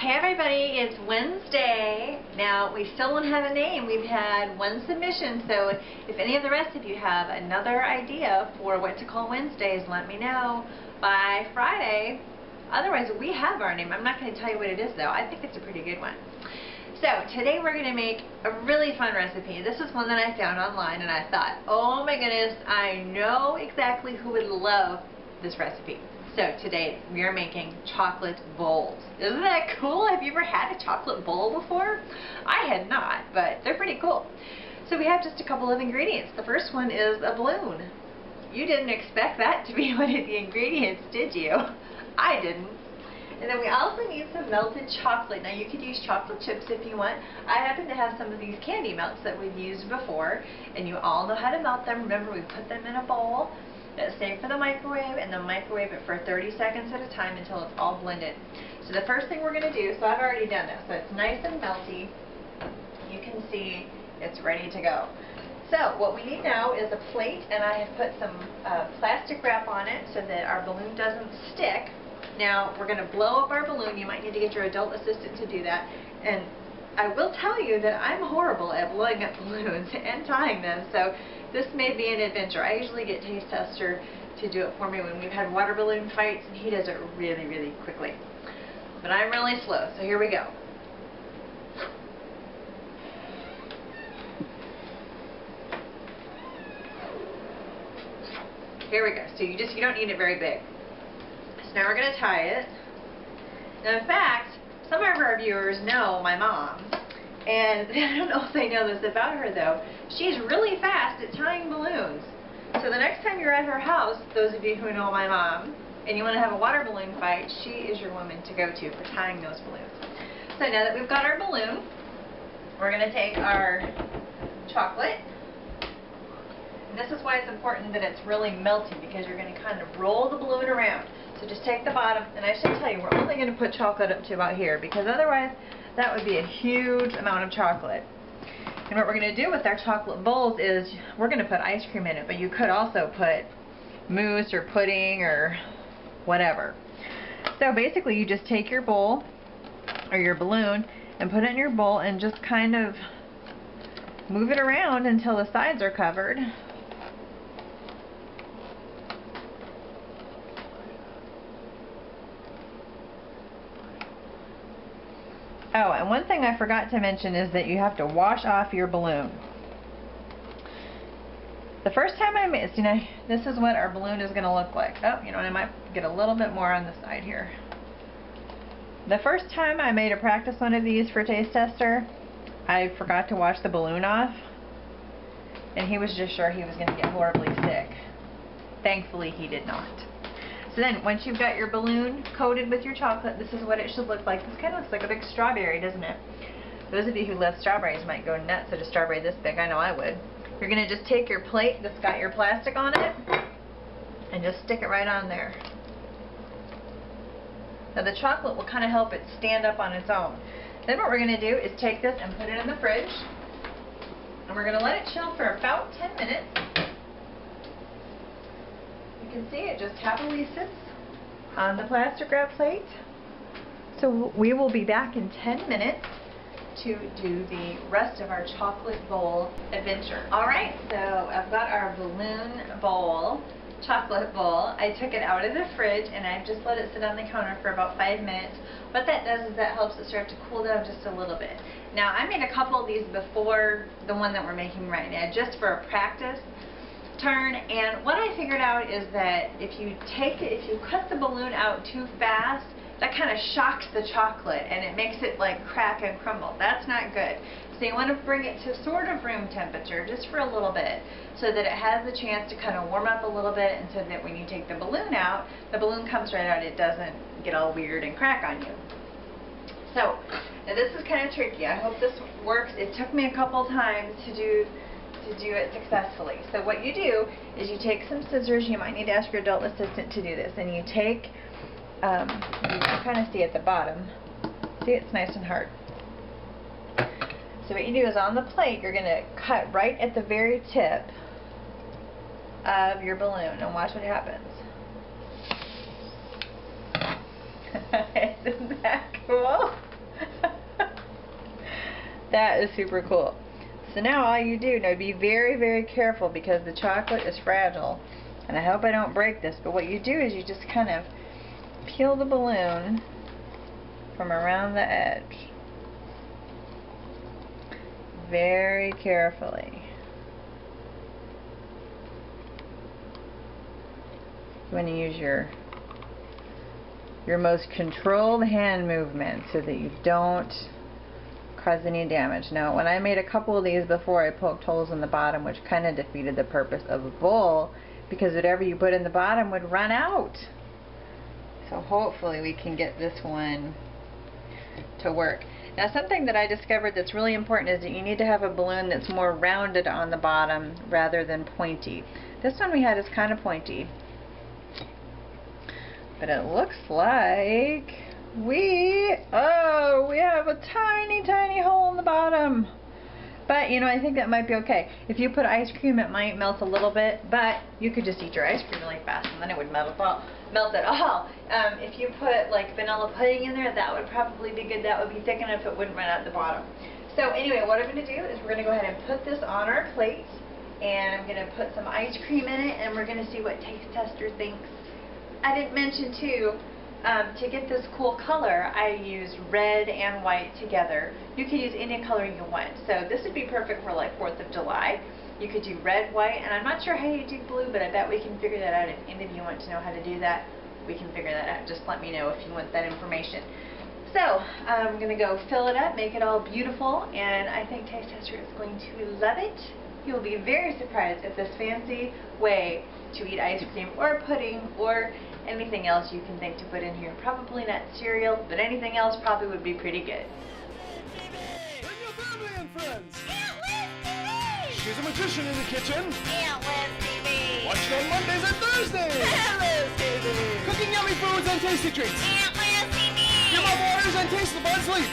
Hey everybody, it's Wednesday. Now, we still don't have a name. We've had one submission, so if any of the rest of you have another idea for what to call Wednesdays, let me know by Friday. Otherwise, we have our name. I'm not going to tell you what it is, though. I think it's a pretty good one. So, today we're going to make a really fun recipe. This is one that I found online, and I thought, oh my goodness, I know exactly who would love this recipe. So today we are making chocolate bowls. Isn't that cool? Have you ever had a chocolate bowl before? I had not, but they're pretty cool. So we have just a couple of ingredients. The first one is a balloon. You didn't expect that to be one of the ingredients, did you? I didn't. And then we also need some melted chocolate. Now you could use chocolate chips if you want. I happen to have some of these candy melts that we've used before, and you all know how to melt them. Remember, we put them in a bowl. Save for the microwave, and then microwave it for 30 seconds at a time until it's all blended. So the first thing we're going to do, so I've already done this, so it's nice and melty. You can see it's ready to go. So what we need now is a plate, and I have put some plastic wrap on it so that our balloon doesn't stick. Now we're going to blow up our balloon. You might need to get your adult assistant to do that. And I will tell you that I'm horrible at blowing up balloons and tying them, so this may be an adventure. I usually get Taste Tester to do it for me when we've had water balloon fights, and he does it really, really quickly. But I'm really slow, so here we go. Here we go. So you don't need it very big. So now we're going to tie it. Now in fact, some of our viewers know my mom. And I don't know if they know this about her, though. She's really fast at tying balloons. So the next time you're at her house, those of you who know my mom, and you want to have a water balloon fight, she is your woman to go to for tying those balloons. So now that we've got our balloon, we're going to take our chocolate. And this is why it's important that it's really melty, because you're going to kind of roll the balloon around. So just take the bottom, and I should tell you, we're only going to put chocolate up to about here, because otherwise that would be a huge amount of chocolate. And what we're going to do with our chocolate bowls is we're going to put ice cream in it, but you could also put mousse or pudding or whatever. So basically you just take your bowl or your balloon and put it in your bowl and just kind of move it around until the sides are covered. Oh, and one thing I forgot to mention is that you have to wash off your balloon. The first time I made, you know, this is what our balloon is going to look like. Oh, you know, I might get a little bit more on the side here. The first time I made a practice one of these for Taste Tester, I forgot to wash the balloon off, and he was just sure he was going to get horribly sick. Thankfully, he did not. So then, once you've got your balloon coated with your chocolate, this is what it should look like. This kind of looks like a big strawberry, doesn't it? Those of you who love strawberries might go nuts at a strawberry this big. I know I would. You're going to just take your plate that's got your plastic on it and just stick it right on there. Now the chocolate will kind of help it stand up on its own. Then what we're going to do is take this and put it in the fridge. And we're going to let it chill for about 10 minutes. You can see it just happily sits on the plastic wrap plate. So we will be back in 10 minutes to do the rest of our chocolate bowl adventure. Alright, so I've got our balloon bowl, chocolate bowl. I took it out of the fridge and I've just let it sit on the counter for about 5 minutes. What that does is that helps it start to cool down just a little bit. Now I made a couple of these before the one that we're making right now, just for a practice turn, and what I figured out is that if you cut the balloon out too fast, that kind of shocks the chocolate and it makes it like crack and crumble. That's not good. So you want to bring it to sort of room temperature just for a little bit so that it has the chance to kind of warm up a little bit, and so that when you take the balloon out, the balloon comes right out. It doesn't get all weird and crack on you. So now this is kind of tricky. I hope this works. It took me a couple times to do it successfully. So what you do is you take some scissors. You might need to ask your adult assistant to do this, and you take you can kind of see at the bottom. See, it's nice and hard. So what you do is on the plate, you're going to cut right at the very tip of your balloon, and watch what happens. Isn't that cool? That is super cool. So now all you do, now be very, very careful because the chocolate is fragile. And I hope I don't break this, but what you do is you just kind of peel the balloon from around the edge. Very carefully. You want to use your most controlled hand movement so that you don't cause any damage. Now, when I made a couple of these before, I poked holes in the bottom, which kind of defeated the purpose of a bowl, because whatever you put in the bottom would run out. So hopefully we can get this one to work. Now, something that I discovered that's really important is that you need to have a balloon that's more rounded on the bottom rather than pointy. This one we had is kind of pointy. But it looks like we have a tiny, tiny hole in the bottom. But, you know, I think that might be okay. If you put ice cream, it might melt a little bit, but you could just eat your ice cream really fast and then it would melt at all. If you put, like, vanilla pudding in there, that would probably be good. That would be thick enough it wouldn't run out the bottom. So, anyway, what I'm going to do is we're going to go ahead and put this on our plate, and I'm going to put some ice cream in it, and we're going to see what taste tester thinks. I didn't mention, too, to get this cool color, I used red and white together. You could use any color you want. So this would be perfect for like 4th of July. You could do red, white, and I'm not sure how you do blue, but I bet we can figure that out. If any of you want to know how to do that, we can figure that out. Just let me know if you want that information. So I'm going to go fill it up, make it all beautiful, and I think Taste Tester is going to love it. You'll be very surprised at this fancy way to eat ice cream or pudding or anything else you can think to put in here. Probably not cereal, but anything else probably would be pretty good. Bring your family and friends. She's a magician in the kitchen. Watch on Mondays and Thursdays. Cooking yummy foods and tasty treats. Give up orders and taste the fun sleep.